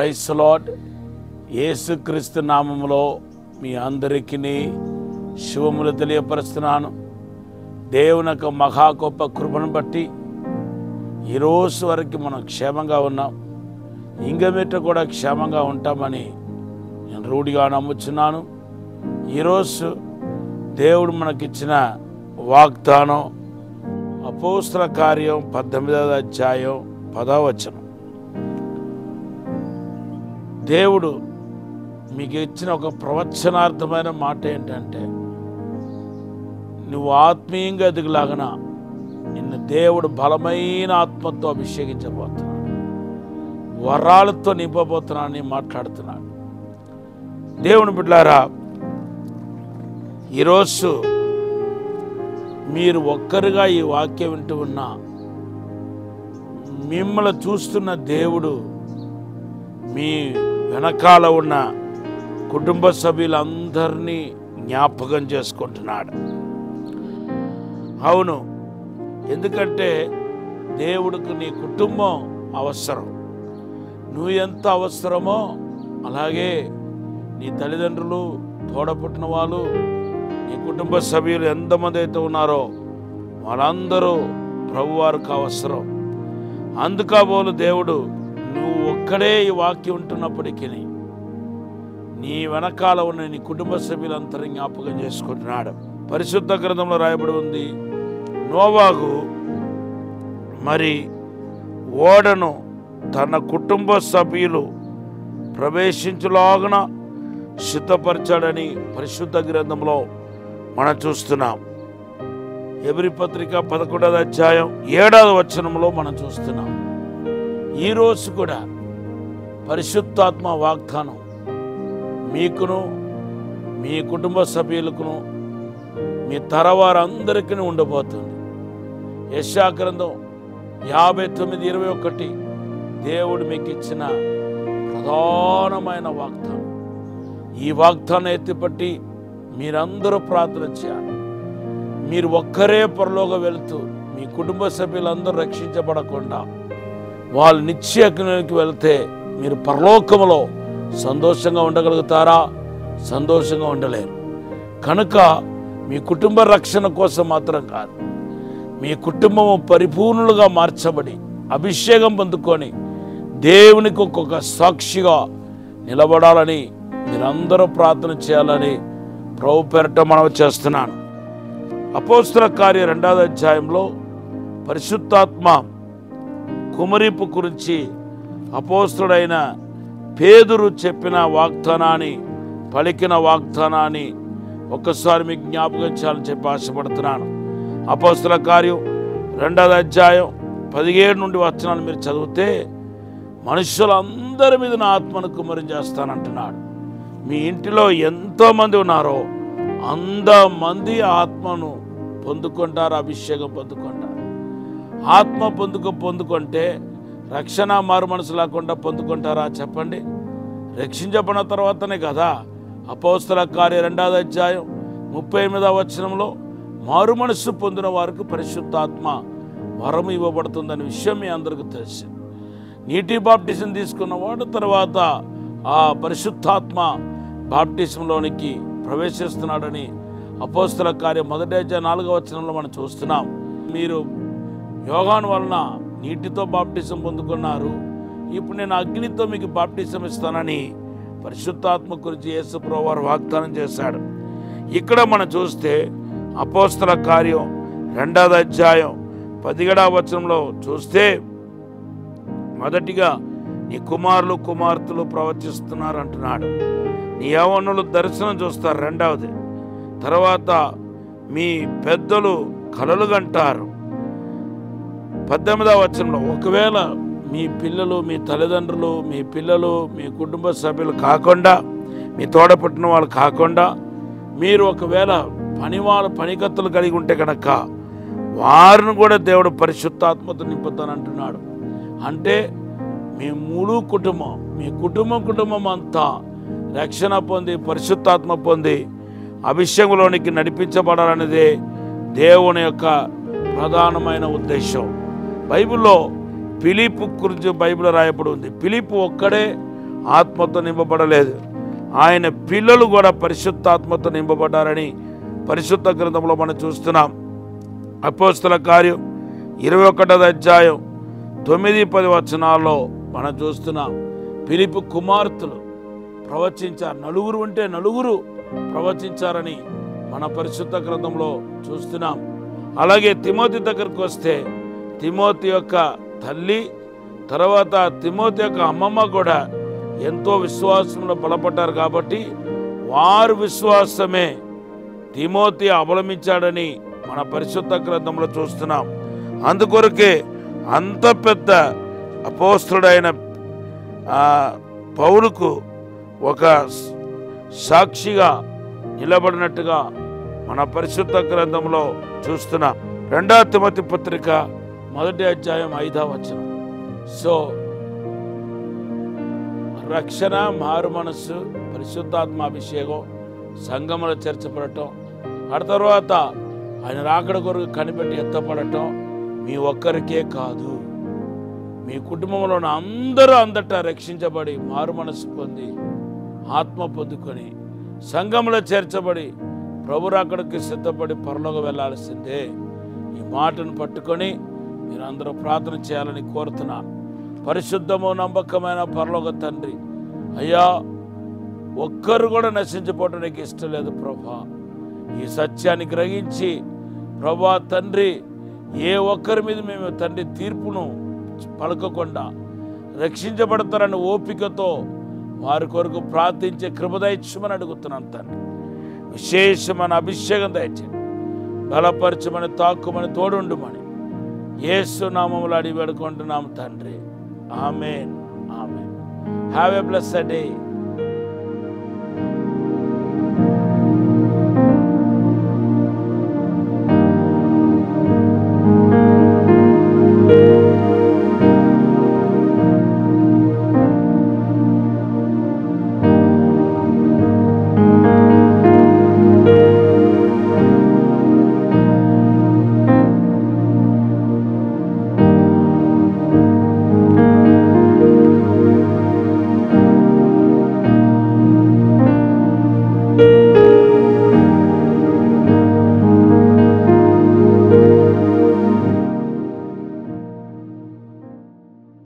Praise the lord. యేసుక్రీస్తు నామములో మీ అందరికీ శుభములు తెలియపరుస్తున్నాను. దేవుని యొక్క మహా గొప్ప కృపను బట్టి ఈరోజు వరకు మనం క్షేమంగా ఉన్నాం. ఇంగమిట్ట కూడా క్షేమంగా ఉంటామని నేను రూఢిగా నమ్ముచున్నాను. ఈరోజు దేవుడు మనకిచ్చిన వాగ్దానం అపోస్తల కార్యం 18వ అధ్యాయం 10వ వచనం. దేవుడు మీకు ఇచ్చిన ఒక ప్రవచనార్థమైన మాట ఏంటంటే, నువ్వు ఆత్మీయంగా ఎదుగులాగన నిన్ను దేవుడు బలమైన ఆత్మతో అభిషేకించబోతున్నాడు, వరాలతో నింపబోతున్నాడని మాట్లాడుతున్నాడు. దేవుని బిడ్డలారా, ఈరోజు మీరు ఒక్కరుగా ఈ వాక్యం వింటూ ఉన్నా మిమ్మల్ని చూస్తున్న దేవుడు మీ వెనకాల ఉన్న కుటుంబ సభ్యులందరినీ జ్ఞాపకం చేసుకుంటున్నాడు. అవును, ఎందుకంటే దేవుడికి నీ కుటుంబం అవసరం. నువ్వు ఎంత అవసరమో అలాగే నీ తల్లిదండ్రులు, తోడపుట్టిన వాళ్ళు, నీ కుటుంబ సభ్యులు ఎంతమంది అయితే ఉన్నారో వాళ్ళందరూ ప్రభువారికి అవసరం. అందుకబోలు దేవుడు నువ్వు ఒక్కడే ఈ వాక్యం ఉంటున్నప్పటికీ నీ వెనకాల ఉన్న నీ కుటుంబ సభ్యులందరినీ జ్ఞాపకం చేసుకుంటున్నాడు. పరిశుద్ధ గ్రంథంలో రాయబడి ఉంది, నోవాహు మరి ఓడను తన కుటుంబ సభ్యులు ప్రవేశించులాగున సిద్ధపరచాడని పరిశుద్ధ గ్రంథంలో మనం చూస్తున్నాం. హెబ్రీ పత్రిక 11వ అధ్యాయం 7వ వచనంలో మనం చూస్తున్నాం. ఈరోజు కూడా పరిశుద్ధాత్మ వాగ్దానం మీకును, మీ కుటుంబ సభ్యులకును, మీ తరవారందరికీ ఉండబోతుంది. యెషయా గ్రంథం 59:21 దేవుడు మీకు ఇచ్చిన ప్రధానమైన వాగ్దానం. ఈ వాగ్దానం ఎత్తిపట్టి మీరందరూ ప్రార్థన చేయాలి. మీరు ఒక్కరే పరలోకి వెళుతూ మీ కుటుంబ సభ్యులందరూ రక్షించబడకుండా వాళ్ళు నిత్యకి వెళ్తే మీరు పరలోకములో సంతోషంగా ఉండగలుగుతారా? సంతోషంగా ఉండలేరు. కనుక మీ కుటుంబ రక్షణ కోసం మాత్రం కాదు, మీ కుటుంబము పరిపూర్ణులుగా మార్చబడి అభిషేకం పొందుకొని దేవునికి ఒక్కొక్క సాక్షిగా నిలబడాలని మీరందరూ ప్రార్థన చేయాలని ప్రభు పేరట మనవి చేస్తున్నాను. అపోస్తల కార్యం 2వ అధ్యాయంలో పరిశుద్ధాత్మ కుమరింపు గురించి అపోస్తలుడైన పేతురు చెప్పిన వాగ్దానాన్ని, పలికిన వాగ్దానాన్ని ఒక్కసారి మీకు జ్ఞాపకం చేయాలని చెప్పి ఆశపడుతున్నాను. అపోస్తల కార్యం 2వ అధ్యాయం 17 నుండి వచనాలు మీరు చదివితే, మనుషులందరి మీద నా ఆత్మను కుమ్మరించేస్తానంటున్నాడు. మీ ఇంటిలో ఎంతోమంది ఉన్నారో అంతమంది ఆత్మను పొందుకుంటారు, అభిషేకం పొందుకుంటారు. ఆత్మ పొందుకుంటే రక్షణ మారు మనసు లేకుండా పొందుకుంటారా చెప్పండి? రక్షించబడిన తర్వాతనే కదా అపోస్తల కార్యం 2వ అధ్యాయం 38వ వచనంలో మారు మనస్సు పొందిన వారికి పరిశుద్ధాత్మ వరం ఇవ్వబడుతుందనే విషయం మీ అందరికీ తెలుసు. నీటి బాప్టిజం తీసుకున్నవాడు తర్వాత ఆ పరిశుద్ధాత్మ బాప్టిజంలోనికి ప్రవేశిస్తున్నాడని అపోస్తల కార్యం 1వ అధ్యాయం 4వ వచనంలో మనం చూస్తున్నాం. మీరు యోహాను వలన నీటితో బాప్టిజం పొందుకున్నారు, ఇప్పుడు నేను అగ్నితో మీకు బాప్టిజం ఇస్తానని పరిశుద్ధాత్మ గురించి యేసు ప్రభువారు వాగ్దానం చేశాడు. ఇక్కడ మనం చూస్తే అపోస్తల కార్యం 2వ అధ్యాయం 17వ వచనంలో చూస్తే, మొదటిగా నీ కుమారులు కుమార్తెలు ప్రవచిస్తున్నారు అంటున్నాడు. నీ యవ్వనులు దర్శనం చూస్తారు, రెండవది. తర్వాత మీ పెద్దలు కలలు కంటారు. 18వ వచనంలో ఒకవేళ మీ పిల్లలు, మీ తల్లిదండ్రులు, మీ పిల్లలు, మీ కుటుంబ సభ్యులు కాకుండా, మీ తోడపుట్టిన వాళ్ళు కాకుండా మీరు ఒకవేళ పనికత్తులు కలిగి ఉంటే కనుక వారిని కూడా దేవుడు పరిశుద్ధాత్మతో నింపుతానంటున్నాడు. అంటే మీ మూడు కుటుంబం, మీ కుటుంబం అంతా రక్షణ పొంది పరిశుద్ధాత్మ పొంది అభిషేకంలోనికి నడిపించబడాలనేదే దేవుని యొక్క ప్రధానమైన ఉద్దేశం. బైబిల్లో ఫిలిప్పు గురించి బైబిల్ రాయబడి ఉంది. ఫిలిప్పు ఒక్కడే ఆత్మతో నింపబడలేదు. ఆయన పిల్లలు కూడా పరిశుద్ధాత్మతో నింపబడ్డారని పరిశుద్ధ గ్రంథంలో మనం చూస్తున్నాం. అపోస్తల కార్యం 21వ అధ్యాయం 9-10 వచనాల్లో మనం చూస్తున్నాం. ఫిలిప్పు కుమార్తెలు ప్రవచించారు. నలుగురు ఉంటే నలుగురు ప్రవచించారని మన పరిశుద్ధ గ్రంథంలో చూస్తున్నాం. అలాగే తిమోతి దగ్గరికి వస్తే తిమోతి యొక్క తల్లి, తర్వాత తిమోతి యొక్క అమ్మమ్మ కూడా ఎంతో విశ్వాసంలో బలపడ్డారు. కాబట్టి వారు విశ్వాసమే తిమోతి అవలంబించాడని మన పరిశుద్ధ గ్రంథంలో చూస్తున్నాం. అందుకొరకే అంత పెద్ద అపోస్తలుడైన పౌలుకు ఒక సాక్షిగా నిలబడినట్టుగా మన పరిశుద్ధ గ్రంథంలో చూస్తున్నాం. 2 తిమోతి పత్రిక 1వ అధ్యాయం 5వ వచనం. సో రక్షణ, మారు మనస్సు, పరిశుద్ధాత్మ అభిషేకం, సంఘములో చేర్చబడటం, ఆ తర్వాత ఆయన రాకడ కొరకు కనిపెట్టి ఎత్తపడటం మీ ఒక్కరికే కాదు, మీ కుటుంబంలో అందరూ అందటా రక్షించబడి మారు మనస్సు పొంది ఆత్మ పొందుకొని సంఘంలో చేర్చబడి ప్రభు రాకడకి సిద్ధపడి పరలోకి వెళ్ళాల్సిందే. ఈ మాటను పట్టుకొని మీరు అందరూ ప్రార్థన చేయాలని కోరుతున్నాను. పరిశుద్ధము నమ్మకమైన పరలోక తండ్రి, అయ్యా ఒక్కరు కూడా నశించిపోవడం నీకు ఇష్టం లేదు ప్రభా. ఈ సత్యాన్ని గ్రహించి ప్రభా తండ్రి, ఏ ఒక్కరి మీద మేము తండ్రి తీర్పును పలకకుండా రక్షించబడతారని ఓపికతో వారి కొరకు ప్రార్థించే కృప దయచేయమని అడుగుతున్నాను తండ్రి. విశేషమైన అభిషేకం దయచేయండి, బలపరచమని, తాక్కుమని, తోడుండుమని యేసు నామములో అడిగి వేడుకుంటున్నాము తండ్రి. ఆమేన్, ఆమేన్. Have a blessed day.